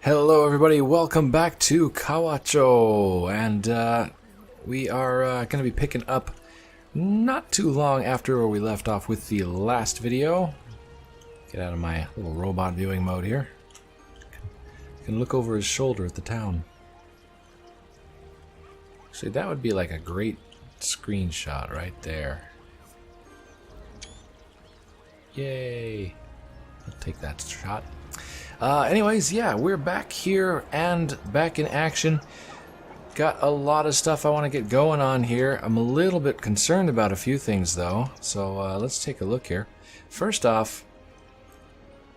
Hello everybody, welcome back to Kawacho, and we are going to be picking up not too long after where we left off with the last video. Get out of my little robot viewing mode here. Can look over his shoulder at the town. Actually, that would be like a great screenshot right there. Yay! I'll take that shot. Anyways, yeah, we're back here and back in action. Got a lot of stuff I want to get going on here. I'm a little bit concerned about a few things though, so let's take a look here. First off,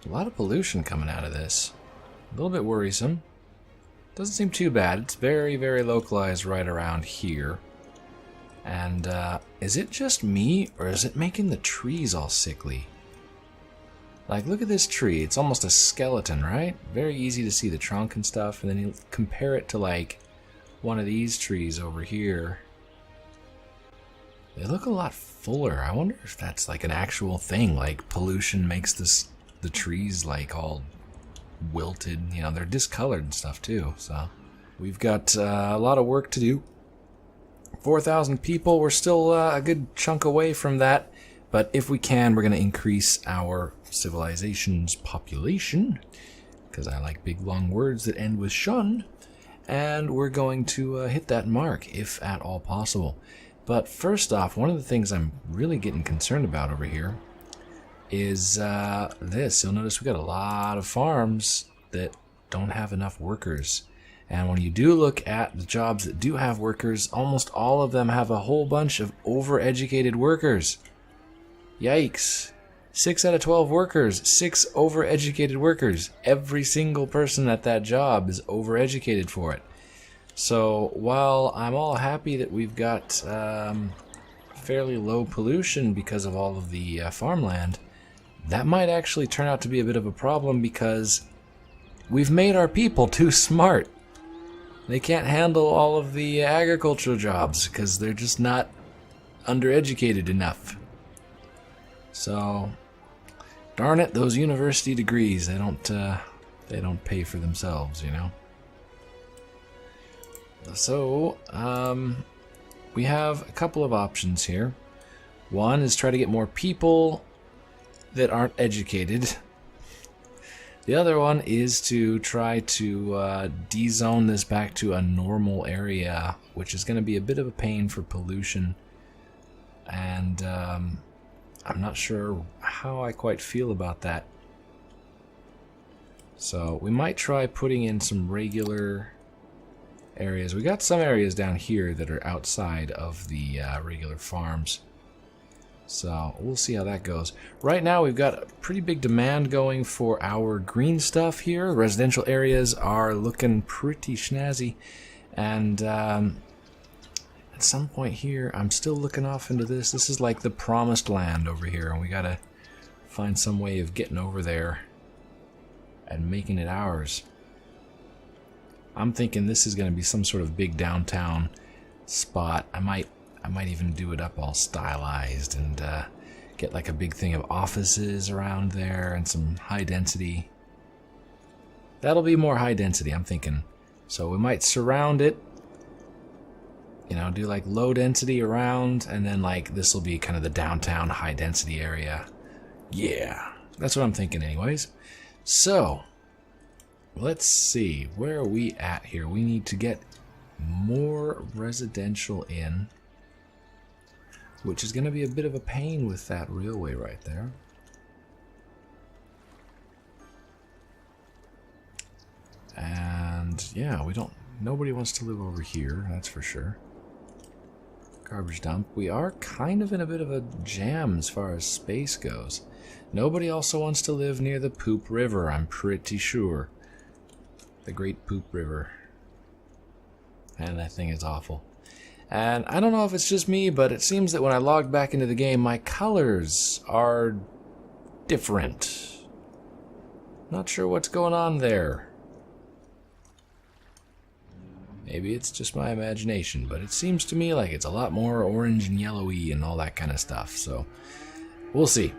a lot of pollution coming out of this. A little bit worrisome. Doesn't seem too bad. It's very, very localized right around here. And is it just me, or is it making the trees all sickly? Like, look at this tree. It's almost a skeleton, right? Very easy to see the trunk and stuff. And then you compare it to, like, one of these trees over here. They look a lot fuller. I wonder if that's, like, an actual thing. Like, pollution makes the trees, like, all wilted. You know, they're discolored and stuff, too. So, we've got a lot of work to do. 4,000 people. We're still a good chunk away from that. But if we can, we're going to increase our civilization's population, because I like big long words that end with shun, and we're going to hit that mark if at all possible. But first off, one of the things I'm really getting concerned about over here is this. You'll notice we got a lot of farms that don't have enough workers, and when you do look at the jobs that do have workers, almost all of them have a whole bunch of overeducated workers. Yikes. 6 out of 12 workers, 6 overeducated workers. Every single person at that job is overeducated for it. So while I'm all happy that we've got fairly low pollution because of all of the farmland, that might actually turn out to be a bit of a problem because we've made our people too smart. They can't handle all of the agricultural jobs because they're just not undereducated enough. So, darn it, those university degrees, they don't pay for themselves, you know. So, we have a couple of options here. One is try to get more people that aren't educated. The other one is to try to de-zone this back to a normal area, which is going to be a bit of a pain for pollution. And I'm not sure how I quite feel about that. So we might try putting in some regular areas. We got some areas down here that are outside of the regular farms. So we'll see how that goes. Right now we've got a pretty big demand going for our green stuff here. Residential areas are looking pretty snazzy. And at some point here, I'm still looking off into this. This is like the promised land over here, and we gotta find some way of getting over there and making it ours. I'm thinking this is gonna be some sort of big downtown spot. I might even do it up all stylized and get like a big thing of offices around there and some high density. That'll be more high density, I'm thinking. So we might surround it. You know, do like low density around, and then like this will be kind of the downtown high density area. Yeah, that's what I'm thinking anyways. So, let's see, where are we at here? We need to get more residential in, which is going to be a bit of a pain with that railway right there. And yeah, nobody wants to live over here, that's for sure. Garbage dump. We are kind of in a bit of a jam as far as space goes. Nobody also wants to live near the Poop River, I'm pretty sure. The Great Poop River. And that thing is awful. And I don't know if it's just me, but it seems that when I log back into the game, my colors are different. Not sure what's going on there. Maybe it's just my imagination, but it seems to me like it's a lot more orange and yellowy and all that kind of stuff, so we'll see.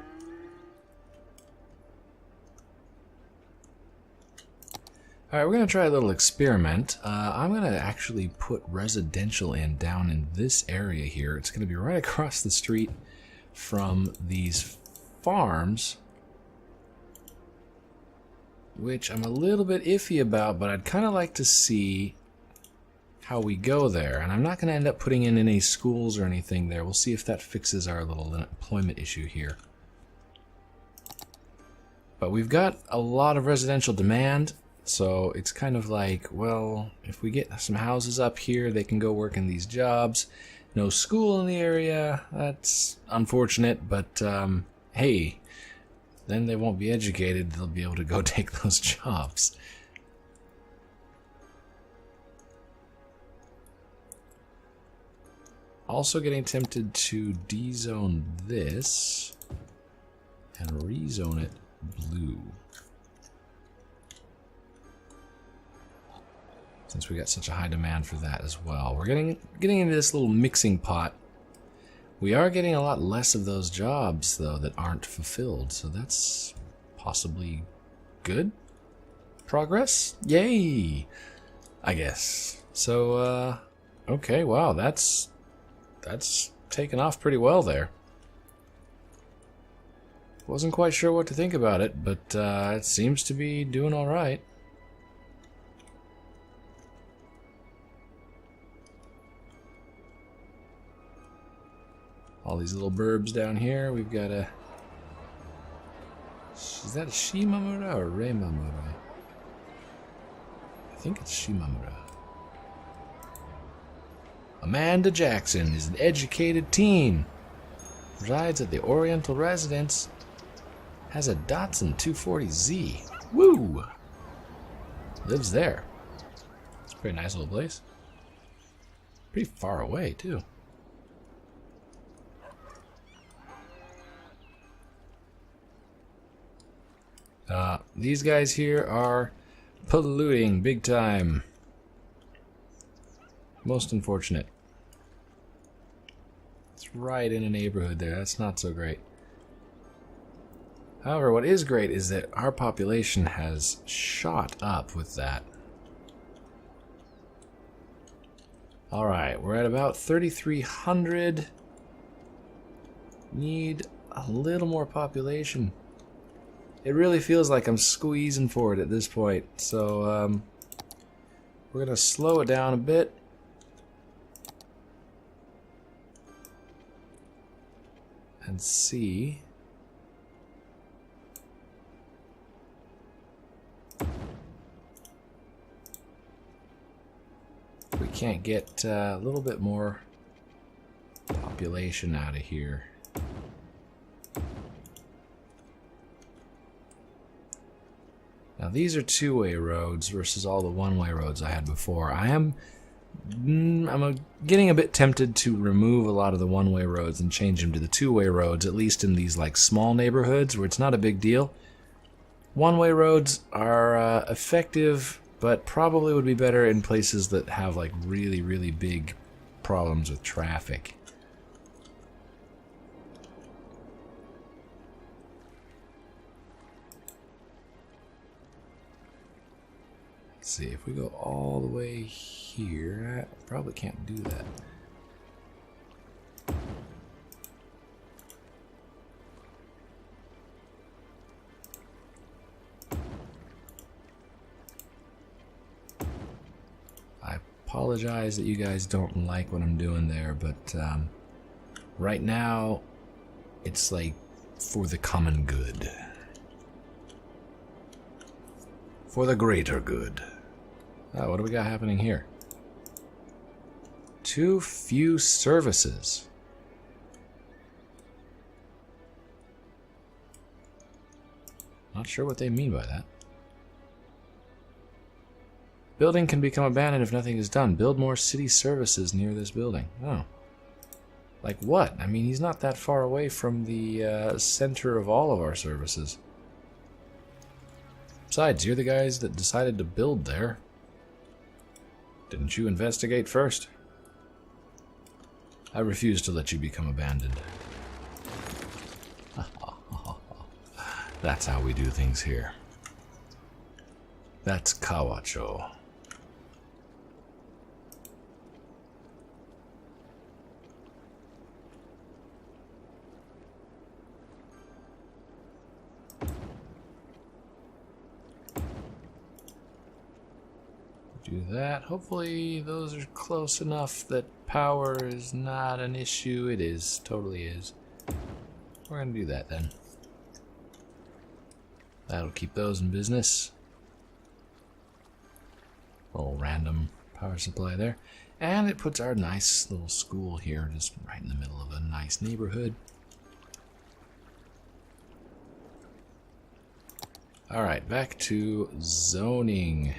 Alright, we're going to try a little experiment. I'm going to actually put residential in down in this area here. It's going to be right across the street from these farms, which I'm a little bit iffy about, but I'd kind of like to see how we go there. And I'm not going to end up putting in any schools or anything there. We'll see if that fixes our little employment issue here. But we've got a lot of residential demand. So it's kind of like, well, if we get some houses up here, they can go work in these jobs. No school in the area, that's unfortunate, but hey, then they won't be educated, they'll be able to go take those jobs. Also getting tempted to dezone this and rezone it blue. Since we got such a high demand for that as well. We're getting into this little mixing pot. We are getting a lot less of those jobs, though, that aren't fulfilled. So that's possibly good progress? Yay! I guess. So, okay, wow, that's taken off pretty well there. Wasn't quite sure what to think about it, but it seems to be doing all right. All these little burbs down here. We've got a... Is that a Shimamura or Reimamura? I think it's Shimamura. Amanda Jackson is an educated teen. Resides at the Oriental Residence. Has a Datsun 240Z. Woo! Lives there. It's a pretty nice little place. Pretty far away, too. These guys here are polluting big time. Most unfortunate. It's right in a neighborhood there. That's not so great. However, what is great is that our population has shot up with that. Alright, we're at about 3,300. Need a little more population. It really feels like I'm squeezing for it at this point, so we're going to slow it down a bit. And see. If we can't get a little bit more population out of here. Now these are two-way roads versus all the one-way roads I had before. I'm getting a bit tempted to remove a lot of the one-way roads and change them to the two-way roads, at least in these like small neighborhoods where it's not a big deal. One-way roads are effective, but probably would be better in places that have like really, really big problems with traffic. Let's see, if we go all the way here, I probably can't do that. I apologize that you guys don't like what I'm doing there, but right now it's like for the common good. For the greater good. Oh, what do we got happening here? Too few services. Not sure what they mean by that. Building can become abandoned if nothing is done. Build more city services near this building. Oh. Like what? I mean, he's not that far away from the center of all of our services. Besides, you're the guys that decided to build there. Didn't you investigate first? I refuse to let you become abandoned. That's how we do things here. That's Kawacho. Do that. Hopefully those are close enough that power is not an issue. It is. Totally is. We're going to do that then. That'll keep those in business. A little random power supply there. And it puts our nice little school here just right in the middle of a nice neighborhood. Alright, back to zoning.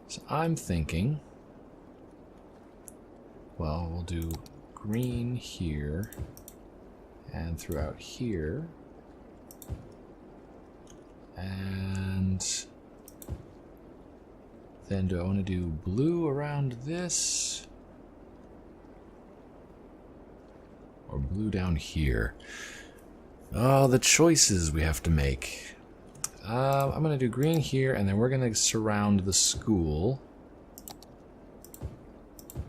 So I'm thinking, well, we'll do green here and throughout here. And then do I want to do blue around this? Or blue down here? Oh, the choices we have to make. I'm going to do green here, and then we're going to surround the school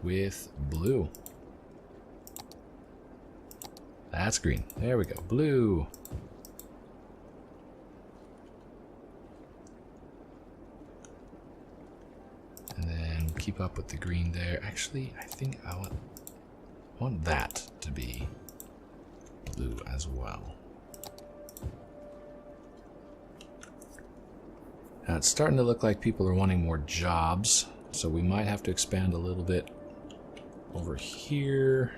with blue. That's green. There we go. Blue. And then keep up with the green there. Actually, I think I want that to be blue as well. Now it's starting to look like people are wanting more jobs, so we might have to expand a little bit over here.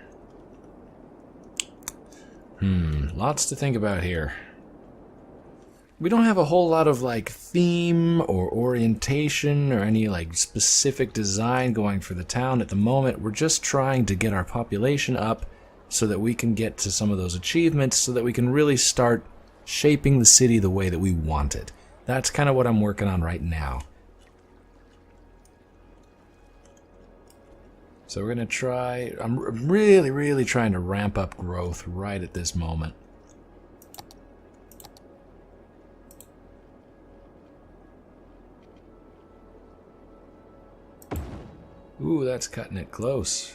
Lots to think about here. We don't have a whole lot of like theme or orientation or any like specific design going for the town at the moment. We're just trying to get our population up so that we can get to some of those achievements so that we can really start shaping the city the way that we want it. That's kind of what I'm working on right now. So we're going to try, I'm really trying to ramp up growth right at this moment. Ooh, that's cutting it close.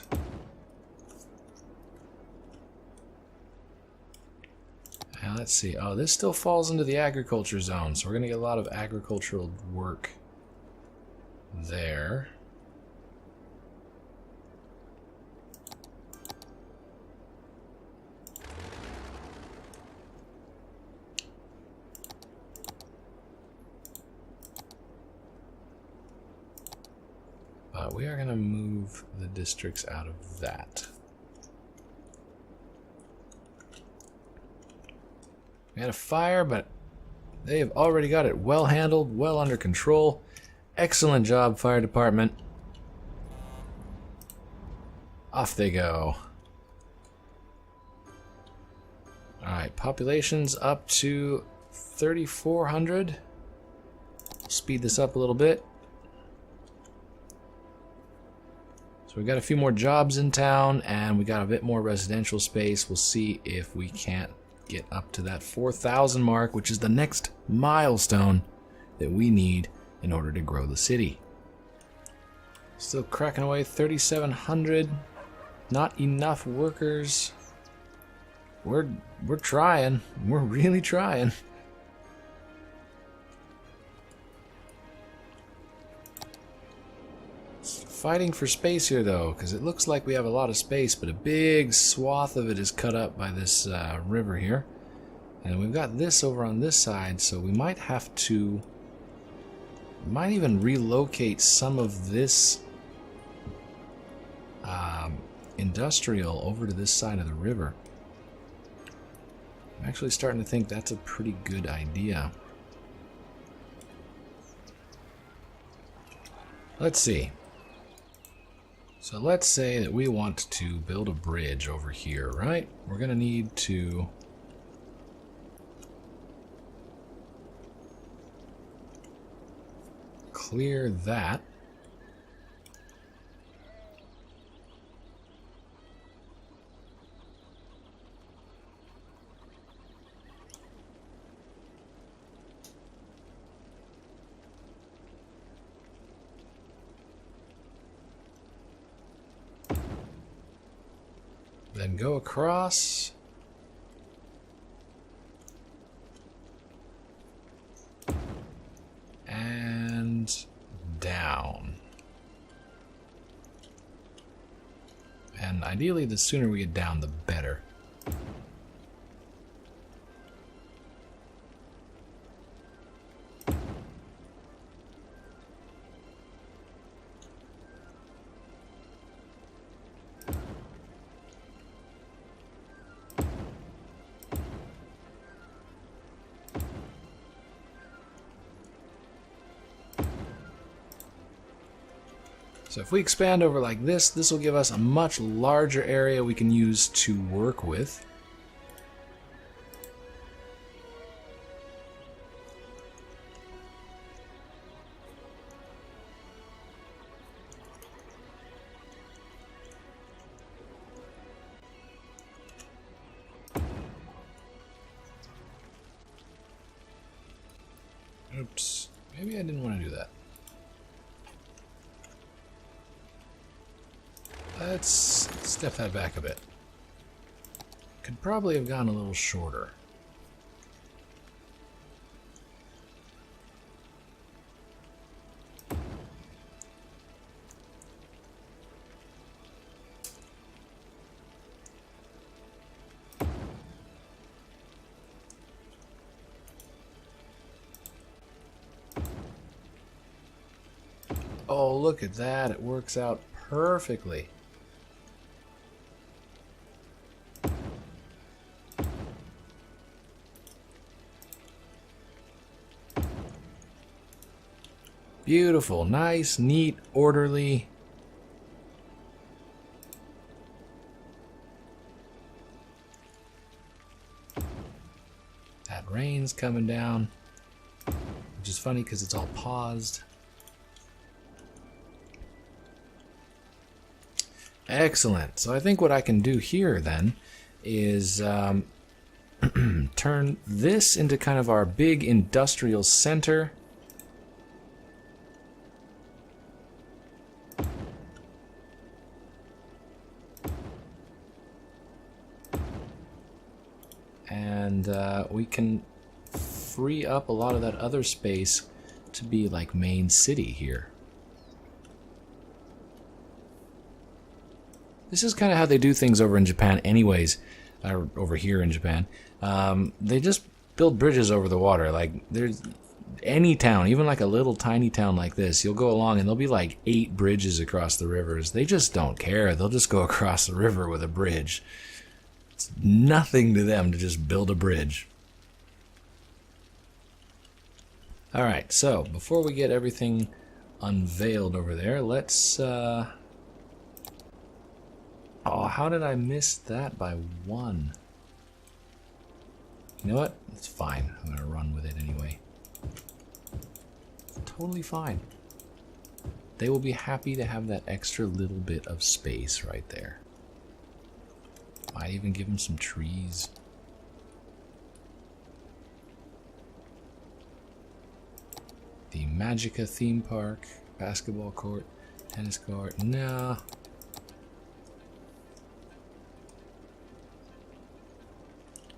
Now let's see. Oh, this still falls into the agriculture zone, so we're going to get a lot of agricultural work there. But we are going to move the districts out of that. We had a fire, but they have already got it well handled, well under control. Excellent job, fire department. Off they go. Alright, population's up to 3,400. Speed this up a little bit. So we got a few more jobs in town, and we got a bit more residential space. We'll see if we can't get up to that 4,000 mark, which is the next milestone that we need in order to grow the city. Still cracking away, 3,700. Not enough workers. We're trying. We're really trying. Fighting for space here though, because it looks like we have a lot of space, but a big swath of it is cut up by this river here. And we've got this over on this side, so we might have to, might even relocate some of this industrial over to this side of the river. I'm actually starting to think that's a pretty good idea. Let's see. So let's say that we want to build a bridge over here, right? We're going to need to clear that. And go across. And down. And ideally, the sooner we get down, the better. So if we expand over like this, this will give us a much larger area we can use to work with. Oops, maybe I didn't want to do that. Let's step that back a bit. Could probably have gone a little shorter. Oh, look at that. It works out perfectly. Beautiful, nice, neat, orderly. That rain's coming down, which is funny because it's all paused. Excellent. So I think what I can do here then is turn this into kind of our big industrial center. And we can free up a lot of that other space to be like main city here. This is kind of how they do things over in Japan anyways, over here in Japan. They just build bridges over the water. Like, there's any town, even like a little tiny town like this, you'll go along and there'll be like 8 bridges across the rivers. They just don't care. They'll just go across the river with a bridge. It's nothing to them to just build a bridge. Alright, so before we get everything unveiled over there, let's... Oh, how did I miss that by 1? You know what? It's fine. I'm going to run with it anyway. Totally fine. They will be happy to have that extra little bit of space right there. Might even give them some trees. The Magica theme park, basketball court, tennis court, no.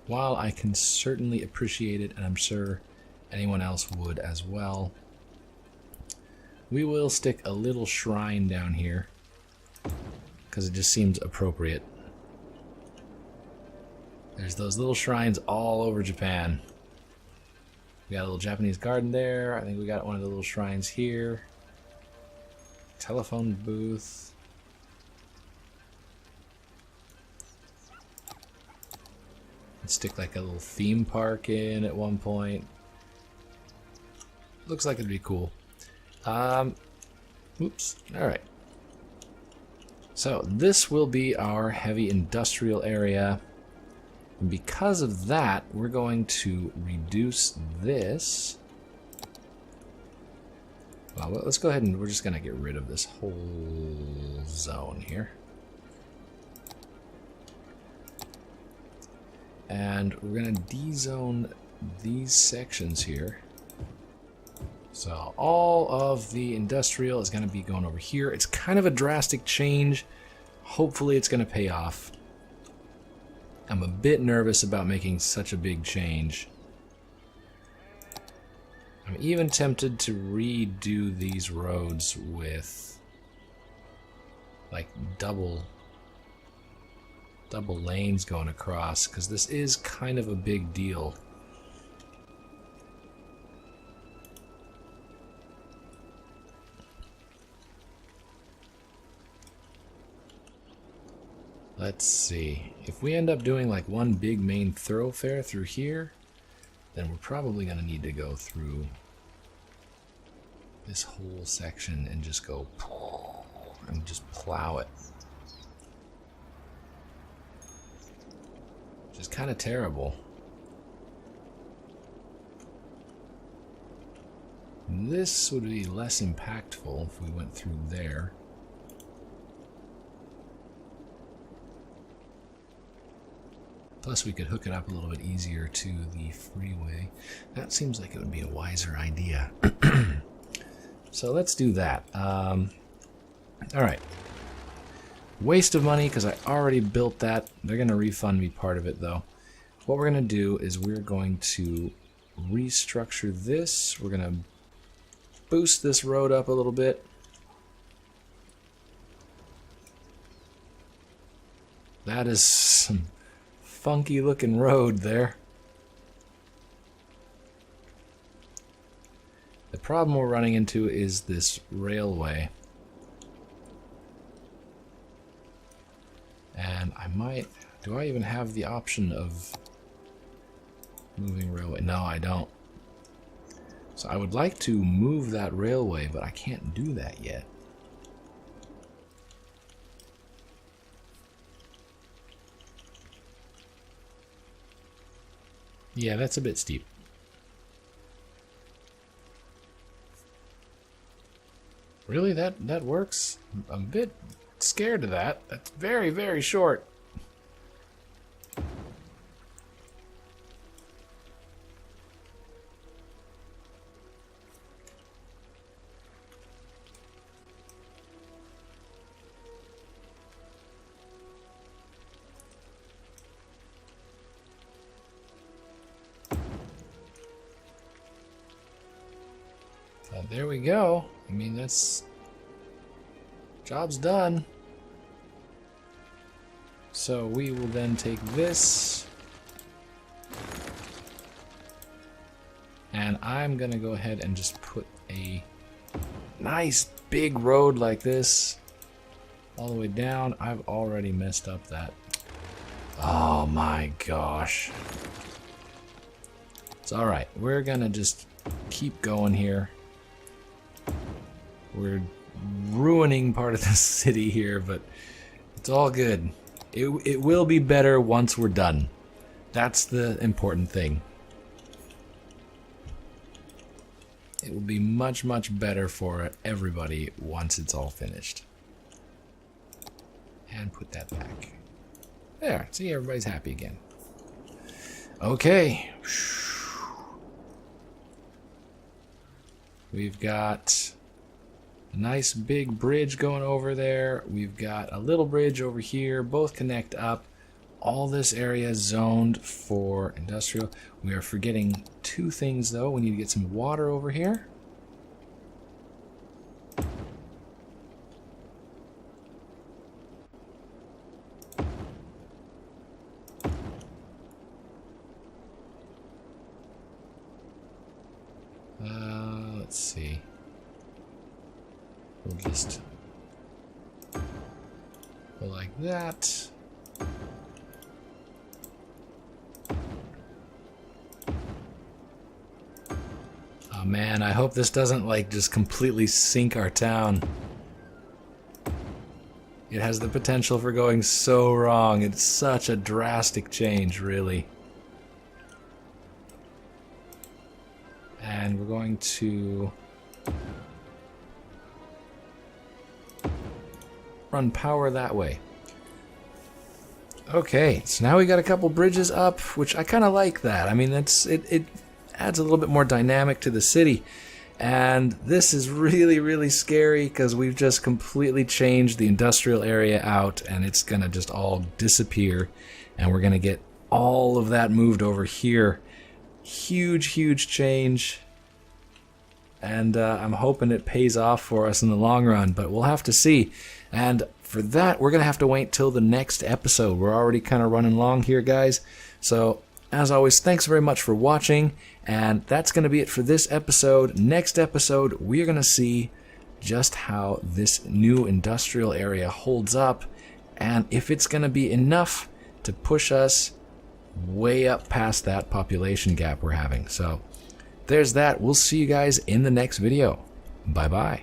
While I can certainly appreciate it, and I'm sure anyone else would as well, we will stick a little shrine down here because it just seems appropriate. There's those little shrines all over Japan. We got a little Japanese garden there. I think we got one of the little shrines here. Telephone booth. Let's stick like a little theme park in at one point. Looks like it'd be cool. Oops. Alright. So this will be our heavy industrial area. And because of that, we're going to reduce this. Well, let's go ahead and we're just going to get rid of this whole zone here. And we're going to de-zone these sections here. So all of the industrial is going to be going over here. It's kind of a drastic change. Hopefully it's going to pay off. I'm a bit nervous about making such a big change. I'm even tempted to redo these roads with like double lanes going across, because this is kind of a big deal. Let's see. If we end up doing like one big main thoroughfare through here, then we're probably going to need to go through this whole section and just go and just plow it. Which is kind of terrible. This would be less impactful if we went through there. Plus we could hook it up a little bit easier to the freeway. That seems like it would be a wiser idea. So let's do that. Alright. Waste of money because I already built that. They're going to refund me part of it though. What we're going to do is we're going to restructure this. We're going to boost this road up a little bit. That is some funky looking road there. The problem we're running into is this railway. And I might... Do I even have the option of moving railway? No, I don't. So I would like to move that railway, but I can't do that yet. Yeah, that's a bit steep. Really? That works? I'm a bit scared of that. That's very, very short. There we go. I mean, that's... Job's done. So we will then take this. And I'm going to go ahead and just put a nice big road like this all the way down. I've already messed up that. Oh my gosh. It's alright. We're going to just keep going here. We're ruining part of the city here, but it's all good. It will be better once we're done. That's the important thing. It will be much, much better for everybody once it's all finished. And put that back. There, see, everybody's happy again. Okay. We've got a nice big bridge going over there. We've got a little bridge over here. Both connect up. All this area is zoned for industrial. We are forgetting two things though. We need to get some water over here. Let's see. We'll just go like that. Oh man, I hope this doesn't like just completely sink our town. It has the potential for going so wrong. It's such a drastic change, really. And we're going to run power that way. Okay, so now we got a couple bridges up, which I kind of like that. I mean, it adds a little bit more dynamic to the city. And this is really, really scary because we've just completely changed the industrial area out and it's going to just all disappear. and we're going to get all of that moved over here. Huge change, and I'm hoping it pays off for us in the long run, but we'll have to see. And for that, we're going to have to wait till the next episode. We're already kind of running long here, guys. So, as always, thanks very much for watching, and that's going to be it for this episode. Next episode, we're going to see just how this new industrial area holds up, and if it's going to be enough to push us way up past that population gap we're having. So, there's that. We'll see you guys in the next video. Bye-bye.